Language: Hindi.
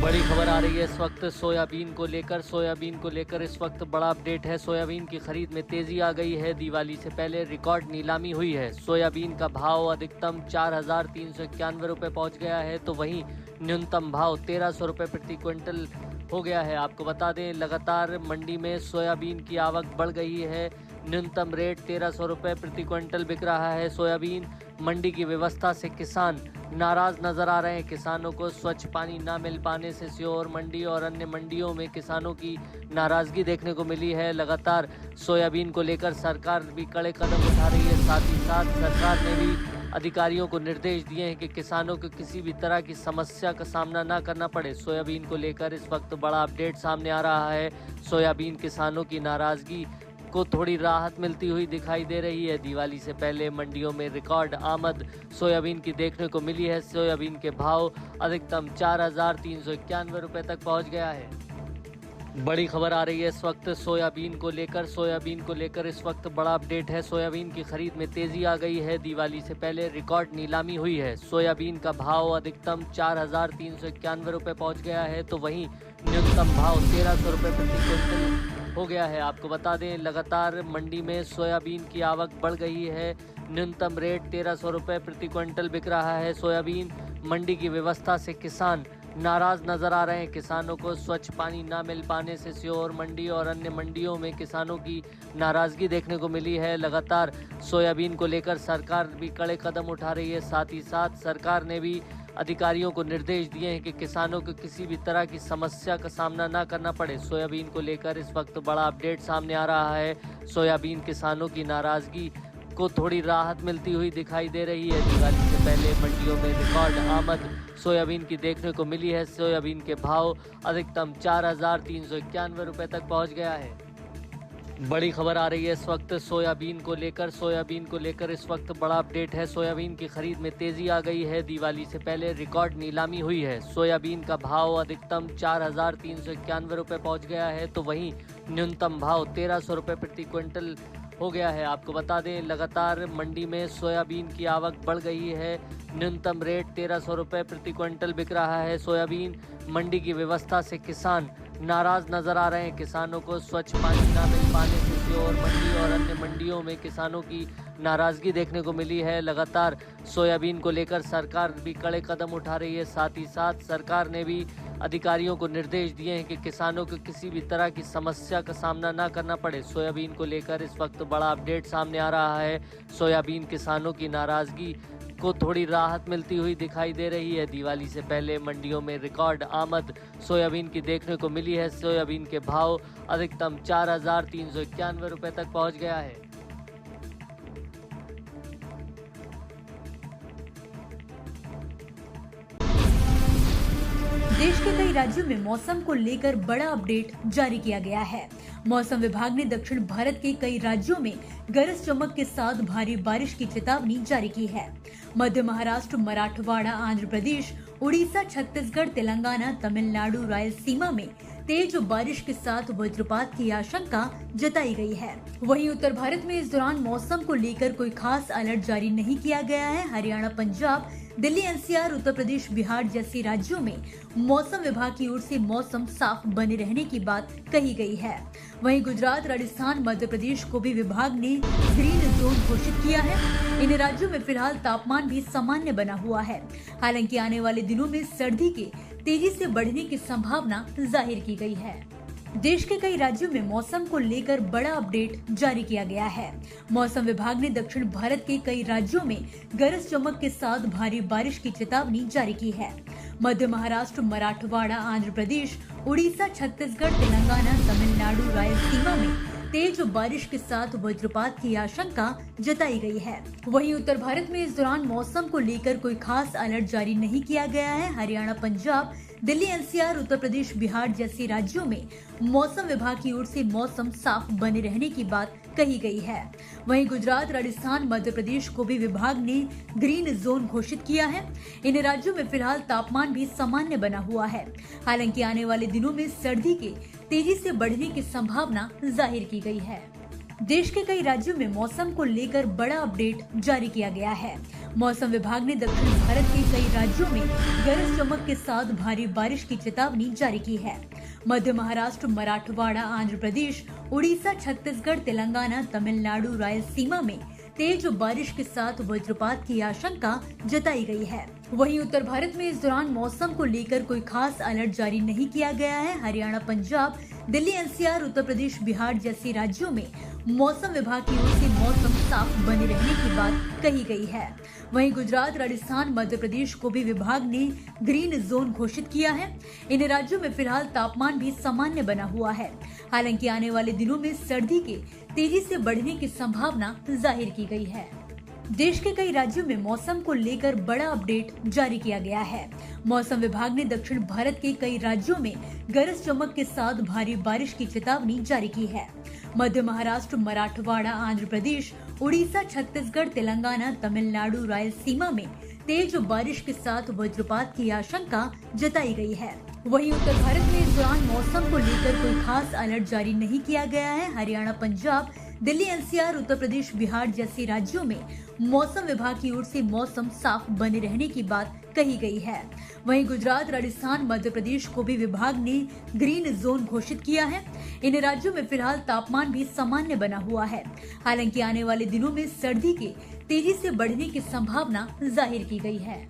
बड़ी खबर आ रही है इस वक्त सोयाबीन को लेकर इस वक्त बड़ा अपडेट है। सोयाबीन की खरीद में तेजी आ गई है। दिवाली से पहले रिकॉर्ड नीलामी हुई है। सोयाबीन का भाव अधिकतम 4,391 रुपये पहुंच गया है, तो वहीं न्यूनतम भाव 1,300 रुपये प्रति क्विंटल हो गया है। आपको बता दें, लगातार मंडी में सोयाबीन की आवक बढ़ गई है। न्यूनतम रेट 1,300 रुपये प्रति क्विंटल बिक रहा है। सोयाबीन मंडी की व्यवस्था से किसान नाराज नजर आ रहे हैं। किसानों को स्वच्छ पानी न मिल पाने से सीहोर मंडी और अन्य मंडियों में किसानों की नाराजगी देखने को मिली है। लगातार सोयाबीन को लेकर सरकार भी कड़े कदम उठा रही है। साथ ही साथ सरकार ने भी अधिकारियों को निर्देश दिए हैं कि किसानों को किसी भी तरह की समस्या का सामना न करना पड़े। सोयाबीन को लेकर इस वक्त बड़ा अपडेट सामने आ रहा है। सोयाबीन किसानों की नाराजगी को थोड़ी राहत मिलती हुई दिखाई दे रही है। दिवाली से पहले मंडियों में रिकॉर्ड आमद सोयाबीन की देखने को मिली है। सोयाबीन के भाव अधिकतम 4,391 रुपये तक पहुंच गया है। बड़ी खबर आ रही है इस वक्त सोयाबीन को लेकर इस वक्त बड़ा अपडेट है। सोयाबीन की खरीद में तेजी आ गई है। दिवाली से पहले रिकॉर्ड नीलामी हुई है। सोयाबीन का भाव अधिकतम 4,391 रुपये पहुंच गया है, तो वहीं न्यूनतम भाव 1,300 रुपये प्रति क्विंटल हो गया है। आपको बता दें, लगातार मंडी में सोयाबीन की आवक बढ़ गई है। न्यूनतम रेट 1,300 रुपये प्रति क्विंटल बिक रहा है। सोयाबीन मंडी की व्यवस्था से किसान नाराज नजर आ रहे हैं। किसानों को स्वच्छ पानी न मिल पाने से सीहोर मंडी और अन्य मंडियों में किसानों की नाराजगी देखने को मिली है। लगातार सोयाबीन को लेकर सरकार भी कड़े कदम उठा रही है। साथ ही साथ सरकार ने भी अधिकारियों को निर्देश दिए हैं कि किसानों को किसी भी तरह की समस्या का सामना न करना पड़े। सोयाबीन को लेकर इस वक्त बड़ा अपडेट सामने आ रहा है। सोयाबीन किसानों की नाराजगी को थोड़ी राहत मिलती हुई दिखाई दे रही है। दिवाली से पहले मंडियों में रिकॉर्ड आमद सोयाबीन की देखने को मिली है। सोयाबीन के भाव अधिकतम 4,391 रुपये तक पहुंच गया है। बड़ी खबर आ रही है इस वक्त सोयाबीन को लेकर इस वक्त बड़ा अपडेट है। सोयाबीन की खरीद में तेजी आ गई है। दिवाली से पहले रिकॉर्ड नीलामी हुई है। सोयाबीन का भाव अधिकतम 4,391 रुपये पहुंच गया है, तो वहीं न्यूनतम भाव 1,300 रुपये प्रति क्विंटल हो गया है। आपको बता दें, लगातार मंडी में सोयाबीन की आवक बढ़ गई है। न्यूनतम रेट 1,300 रुपये प्रति क्विंटल बिक रहा है। सोयाबीन मंडी की व्यवस्था से किसान नाराज नजर आ रहे हैं। किसानों को स्वच्छ पानी न मिल पाने से सीहोर मंडी और अन्य मंडियों में किसानों की नाराजगी देखने को मिली है। लगातार सोयाबीन को लेकर सरकार भी कड़े कदम उठा रही है। साथ ही साथ सरकार ने भी अधिकारियों को निर्देश दिए हैं कि किसानों को किसी भी तरह की समस्या का सामना न करना पड़े। सोयाबीन को लेकर इस वक्त बड़ा अपडेट सामने आ रहा है। सोयाबीन किसानों की नाराजगी को थोड़ी राहत मिलती हुई दिखाई दे रही है। दिवाली से पहले मंडियों में रिकॉर्ड आमद सोयाबीन की देखने को मिली है। सोयाबीन के भाव अधिकतम 4,391 रुपये तक पहुंच गया है। देश के कई राज्यों में मौसम को लेकर बड़ा अपडेट जारी किया गया है। मौसम विभाग ने दक्षिण भारत के कई राज्यों में गरज चमक के साथ भारी बारिश की चेतावनी जारी की है। मध्य महाराष्ट्र, मराठवाड़ा, आंध्र प्रदेश, उड़ीसा, छत्तीसगढ़, तेलंगाना, तमिलनाडु, रायलसीमा में तेज बारिश के साथ वज्रपात की आशंका जताई गई है। वहीं उत्तर भारत में इस दौरान मौसम को लेकर कोई खास अलर्ट जारी नहीं किया गया है। हरियाणा, पंजाब, दिल्ली, एनसीआर, उत्तर प्रदेश, बिहार जैसे राज्यों में मौसम विभाग की ओर से मौसम साफ बने रहने की बात कही गई है। वहीं गुजरात, राजस्थान, मध्य प्रदेश को भी विभाग ने ग्रीन जोन घोषित किया है। इन राज्यों में फिलहाल तापमान भी सामान्य बना हुआ है। हालांकि आने वाले दिनों में सर्दी के तेजी से बढ़ने की संभावना जाहिर की गई है। देश के कई राज्यों में मौसम को लेकर बड़ा अपडेट जारी किया गया है। मौसम विभाग ने दक्षिण भारत के कई राज्यों में गरज चमक के साथ भारी बारिश की चेतावनी जारी की है। मध्य महाराष्ट्र, मराठवाड़ा, आंध्र प्रदेश, उड़ीसा, छत्तीसगढ़, तेलंगाना, तमिलनाडु, रायलसीमा में तेज बारिश के साथ वज्रपात की आशंका जताई गई है। वहीं उत्तर भारत में इस दौरान मौसम को लेकर कोई खास अलर्ट जारी नहीं किया गया है। हरियाणा, पंजाब, दिल्ली, एनसीआर, उत्तर प्रदेश, बिहार जैसे राज्यों में मौसम विभाग की ओर से मौसम साफ बने रहने की बात कही गई है। वहीं गुजरात, राजस्थान, मध्य प्रदेश को भी विभाग ने ग्रीन जोन घोषित किया है। इन राज्यों में फिलहाल तापमान भी सामान्य बना हुआ है। हालांकि आने वाले दिनों में सर्दी के तेजी से बढ़ने की संभावना जाहिर की गई है। देश के कई राज्यों में मौसम को लेकर बड़ा अपडेट जारी किया गया है। मौसम विभाग ने दक्षिण भारत के कई राज्यों में गरज चमक के साथ भारी बारिश की चेतावनी जारी की है। मध्य महाराष्ट्र, मराठवाड़ा, आंध्र प्रदेश, उड़ीसा, छत्तीसगढ़, तेलंगाना, तमिलनाडु, रायलसीमा में तेज बारिश के साथ वज्रपात की आशंका जताई गई है। वहीं उत्तर भारत में इस दौरान मौसम को लेकर कोई खास अलर्ट जारी नहीं किया गया है। हरियाणा, पंजाब, दिल्ली, एनसीआर, उत्तर प्रदेश, बिहार जैसे राज्यों में मौसम विभाग की ओर से मौसम साफ बने रहने की बात कही गई है। वहीं गुजरात, राजस्थान, मध्य प्रदेश को भी विभाग ने ग्रीन जोन घोषित किया है। इन राज्यों में फिलहाल तापमान भी सामान्य बना हुआ है। हालांकि आने वाले दिनों में सर्दी के तेजी से बढ़ने की संभावना जाहिर की गई है। देश के कई राज्यों में मौसम को लेकर बड़ा अपडेट जारी किया गया है। मौसम विभाग ने दक्षिण भारत के कई राज्यों में गरज चमक के साथ भारी बारिश की चेतावनी जारी की है। मध्य महाराष्ट्र, मराठवाड़ा, आंध्र प्रदेश, उड़ीसा, छत्तीसगढ़, तेलंगाना, तमिलनाडु, रायलसीमा में तेज बारिश के साथ वज्रपात की आशंका जताई गई है। वहीं उत्तर भारत में इस दौरान मौसम को लेकर कोई खास अलर्ट जारी नहीं किया गया है। हरियाणा, पंजाब, दिल्ली, एनसीआर, उत्तर प्रदेश, बिहार जैसे राज्यों में मौसम विभाग की ओर से मौसम साफ बने रहने की बात कही गई है। वहीं गुजरात, राजस्थान, मध्य प्रदेश को भी विभाग ने ग्रीन जोन घोषित किया है। इन राज्यों में फिलहाल तापमान भी सामान्य बना हुआ है। हालांकि आने वाले दिनों में सर्दी के तेजी से बढ़ने की संभावना जाहिर की गई है।